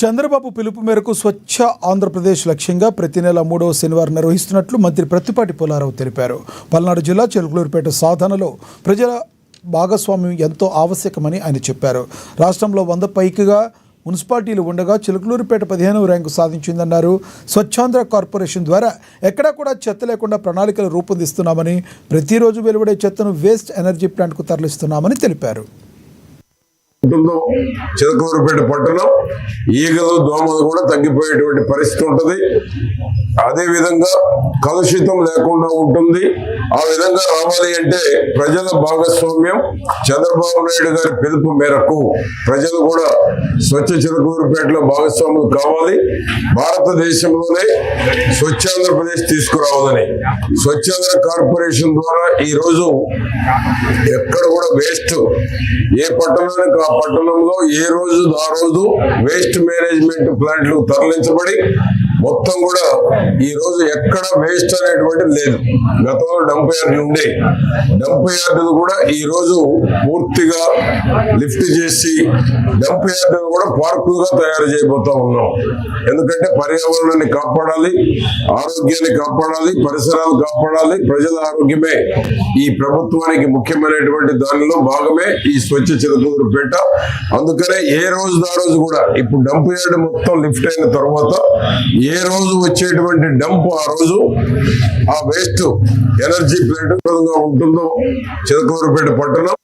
చంద్రబాబు పిలుపు మేరకు స్వచ్ఛ ఆంధ్రప్రదేశ్ లక్ష్యంగా ప్రతి నెల 3వ శనివారం నిర్వహిస్తున్నట్లు మంత్రి ప్రత్తిపాటి పుల్లారావు తెలిపారు. పల్నాడు జిల్లా చిలుకలూరిపేట సాధనలో ప్రజల భాగస్వామ్యం ఎంతో ఆవశ్యకమని ఆయన చెప్పారు. రాష్ట్రంలో 100 పైగా మున్సిపాలిటీలు ఉండగా చిలుకలూరిపేట 15వ ర్యాంకు సాధించిందన్నారు. స్వచ్ఛాంధ్ర కార్పొరేషన్ ద్వారా ఎక్కడా కూడా చెత్త లేకుండా ప్రణాళికలు రూపొందిస్తున్నామని, ప్రతిరోజు వెలువడే చెత్తను వేస్ట్ ఎనర్జీ ప్లాంట్కు తరలిస్తున్నామని తెలిపారు. చిలకలూరిపేట పట్టణం ఈగలు దోమలు కూడా తగ్గిపోయేటువంటి పరిస్థితి ఉంటుంది. అదే విధంగా కలుషితం లేకుండా ఉంటుంది. ఆ విధంగా రావాలి అంటే ప్రజల భాగస్వామ్యం. చంద్రబాబు నాయుడు గారి పిలుపు మేరకు ప్రజలు కూడా స్వచ్ఛ చిలకలూరిపేటలో భాగస్వాములు కావాలి. భారతదేశంలోనే స్వచ్ఛాంధ్రప్రదేశ్ తీసుకురావాలని స్వచ్ఛాంధ్ర కార్పొరేషన్ ద్వారా ఈ రోజు ఎక్కడ కూడా వేస్ట్ ఏ పట్టణానికి ఆ పట్టణంలో ఏ రోజు ఆ రోజు వేస్ట్ మేనేజ్మెంట్ ప్లాంట్లు తరలించబడి మొత్తం కూడా ఈ రోజు ఎక్కడ వేస్ట్ అనేటువంటి లేదు. గతంలో డంప్ యార్డులు ఉండే డంప్ యార్డులు కూడా ఈ రోజు పూర్తిగా లిఫ్ట్ చేసి డంప్ యార్డులు కూడా పార్కులుగా తయారు చేయబోతా ఉన్నాం. ఎందుకంటే పర్యావరణాన్ని కాపాడాలి, ఆరోగ్యాన్ని కాపాడాలి, పరిసరాలు కాపాడాలి. ప్రజల ఆరోగ్యమే ఈ ప్రభుత్వానికి ముఖ్యమైనటువంటి దానిలో భాగమే ఈ స్వచ్ఛ చిలకలూరిపేట. అందుకనే ఏ రోజు ఆ రోజు కూడా ఇప్పుడు డంప్ యార్డ్ మొత్తం లిఫ్ట్ అయిన తర్వాత ఏ రోజు వచ్చేటువంటి డంప్ ఆ రోజు ఆ వేస్ట్ ఎనర్జీ ప్లాంట్ ఉంటుందో చిలకలూరిపేట పట్టణం